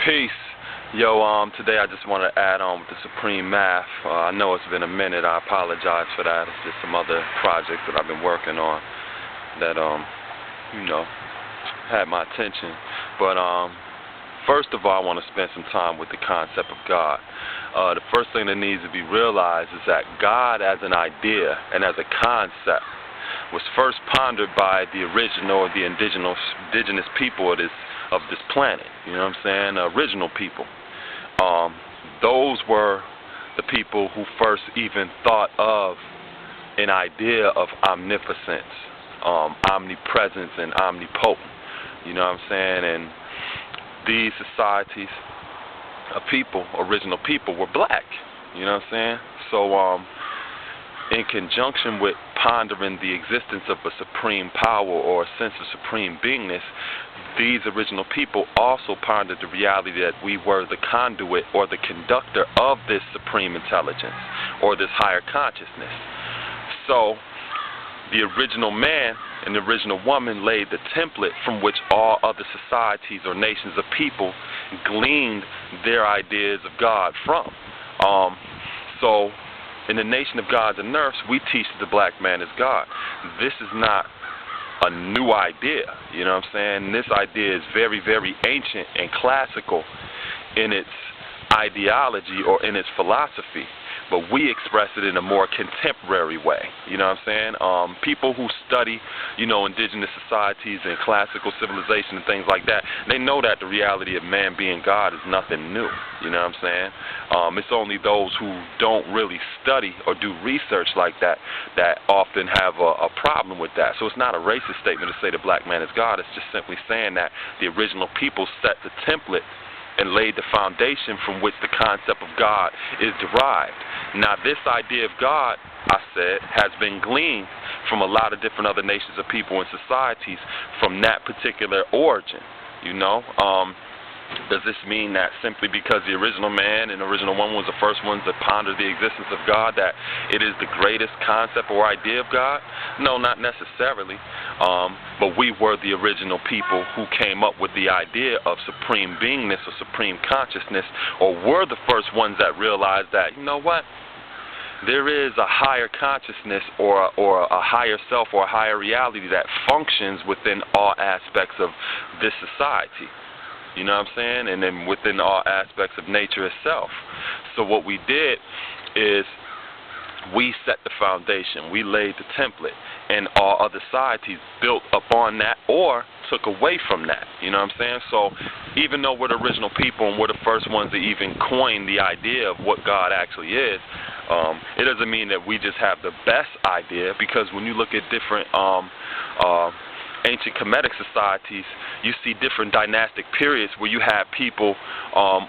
Peace. Yo, today I just want to add on with the Supreme Math. I know it's been a minute. I apologize for that. It's just some other projects that I've been working on that, had my attention. But, first of all, I want to spend some time with the concept of God. The first thing that needs to be realized is that God as an idea and as a concept was first pondered by the original or the indigenous people of this planet. You know what I'm saying? The original people. Those were the people who first even thought of an idea of omnipotence, omnipresence, and omnipotent. You know what I'm saying? And these societies of people, original people, were black. You know what I'm saying? So, in conjunction with pondering the existence of a supreme power or a sense of supreme beingness, these original people also pondered the reality that we were the conduit or the conductor of this supreme intelligence or this higher consciousness. So the original man and the original woman laid the template from which all other societies or nations of people gleaned their ideas of God from. So in the nation of gods and earths, we teach that the black man is God. This is not a new idea, you know what I'm saying? This idea is very, very ancient and classical in its ideology or in its philosophy, but we express it in a more contemporary way, you know what I'm saying? People who study, indigenous societies and classical civilization and things like that, they know that the reality of man being God is nothing new, you know what I'm saying? It's only those who don't really study or do research like that that often have a problem with that. So it's not a racist statement to say the black man is God. It's just simply saying that the original people set the template and laid the foundation from which the concept of God is derived. Now, this idea of God, I said, has been gleaned from a lot of different other nations of people and societies from that particular origin, Does this mean that simply because the original man and original woman was the first ones to ponder the existence of God, that it is the greatest concept or idea of God? No, not necessarily. But we were the original people who came up with the idea of supreme beingness or supreme consciousness, or were the first ones that realized that, there is a higher consciousness or a higher self or a higher reality that functions within all aspects of this society. You know what I'm saying? And then within all aspects of nature itself. So what we did is we set the foundation. We laid the template. And all other societies built upon that or took away from that. You know what I'm saying? So even though we're the original people and we're the first ones to even coin the idea of what God actually is, it doesn't mean that we just have the best idea, because when you look at different ancient Kemetic societies, you see different dynastic periods where you have people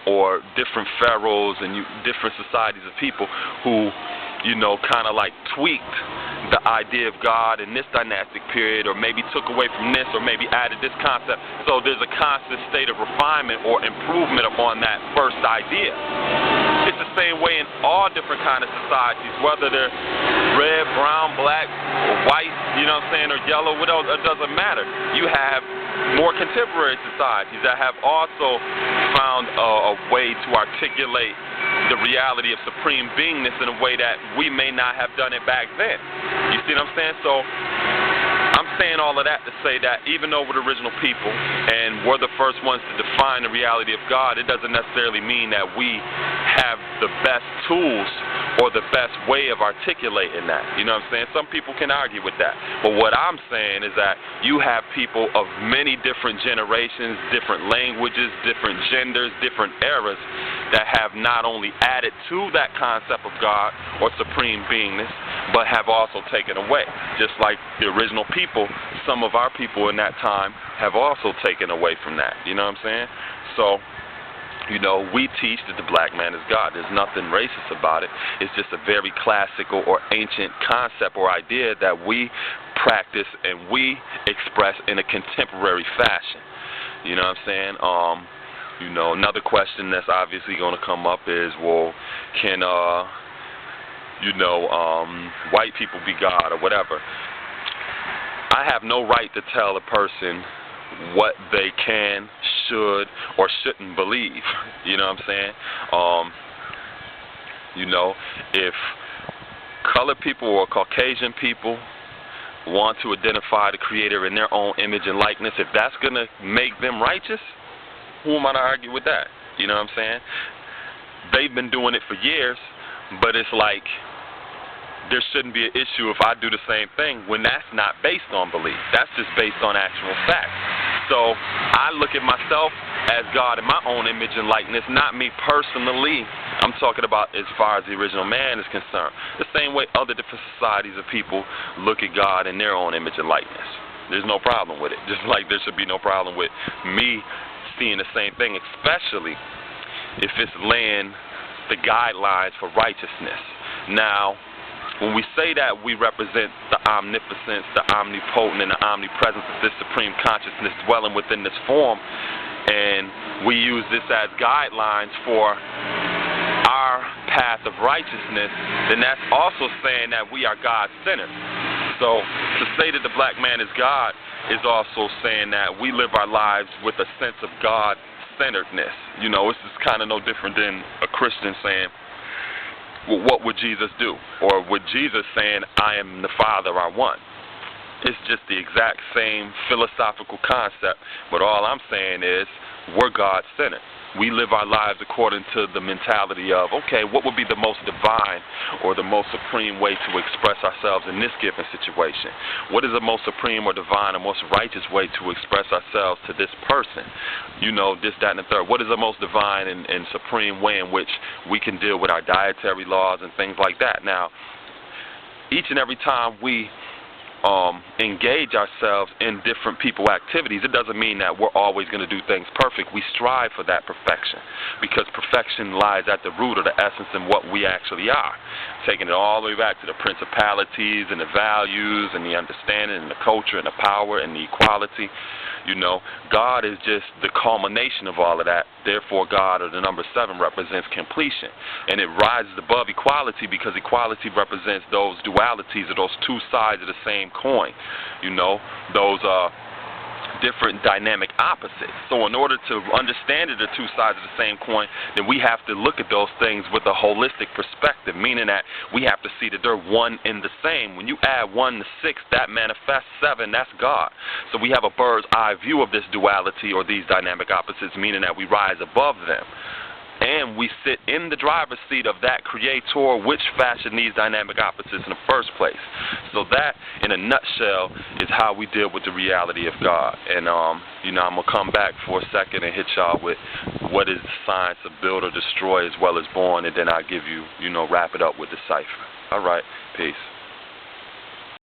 or different pharaohs and different societies of people who, kind of like tweaked the idea of God in this dynastic period, or maybe took away from this, or maybe added this concept. So there's a constant state of refinement or improvement upon that first idea. It's the same way in all different kind of societies, whether they're red, brown, black, or white, or yellow, it doesn't matter. You have more contemporary societies that have also found a way to articulate the reality of supreme beingness in a way that we may not have done it back then. You see what I'm saying? So I'm saying all of that to say that even though we're the original people and we're the first ones to define the reality of God, it doesn't necessarily mean that we have the best tools or the best way of articulating that. You know what I'm saying? Some people can argue with that. But what I'm saying is that you have people of many different generations, different languages, different genders, different eras that have not only added to that concept of God or supreme beingness, but have also taken away. Just like the original people, some of our people in that time have also taken away from that. You know what I'm saying? So, we teach that the black man is God. There's nothing racist about it. It's just a very classical or ancient concept or idea that we practice and we express in a contemporary fashion. You know what I'm saying? Another question that's obviously going to come up is, well, can, white people be God or whatever? I have no right to tell a person what they can, should or shouldn't believe. You know what I'm saying? You know, if colored people or Caucasian people want to identify the Creator in their own image and likeness, if that's going to make them righteous, who am I to argue with that? You know what I'm saying? They've been doing it for years, but it's like there shouldn't be an issue if I do the same thing when that's not based on belief. That's just based on actual facts. So I look at myself as God in my own image and likeness, not me personally. I'm talking about as far as the original man is concerned. The same way other different societies of people look at God in their own image and likeness. There's no problem with it. Just like there should be no problem with me seeing the same thing, especially if it's laying the guidelines for righteousness. Now, when we say that we represent the omnipotence, the omnipotent, and the omnipresence of this supreme consciousness dwelling within this form, and we use this as guidelines for our path of righteousness, then that's also saying that we are God-centered. So to say that the black man is God is also saying that we live our lives with a sense of God-centeredness. You know, it's just kind of no different than a Christian saying, well, what would Jesus do? Or would Jesus saying, I am the Father, I one? It's just the exact same philosophical concept, but all I'm saying is we're God-centered. We live our lives according to the mentality of, okay, what would be the most divine or the most supreme way to express ourselves in this given situation? What is the most supreme or divine or most righteous way to express ourselves to this person? You know, this, that, and the third. What is the most divine and supreme way in which we can deal with our dietary laws and things like that? Now, each and every time we engage ourselves in different people activities, it doesn't mean that we're always going to do things perfect. We strive for that perfection because perfection lies at the root of the essence in what we actually are. Taking it all the way back to the principalities and the values and the understanding and the culture and the power and the equality. You know, God is just the culmination of all of that. Therefore, God, or the number 7, represents completion. And it rises above equality because equality represents those dualities or those two sides of the same coin. You know, those different dynamic opposites. So in order to understand the two sides of the same coin, then we have to look at those things with a holistic perspective, meaning that we have to see that they're one and the same. When you add 1 to 6, that manifests 7, that's God. So we have a bird's eye view of this duality or these dynamic opposites, meaning that we rise above them. And we sit in the driver's seat of that creator which fashioned these dynamic opposites in the first place. So that, in a nutshell, is how we deal with the reality of God. And, you know, I'm going to come back for a second and hit y'all with what is the science of build or destroy as well as born, and then I'll give you, you know, wrap it up with the cipher. All right, peace.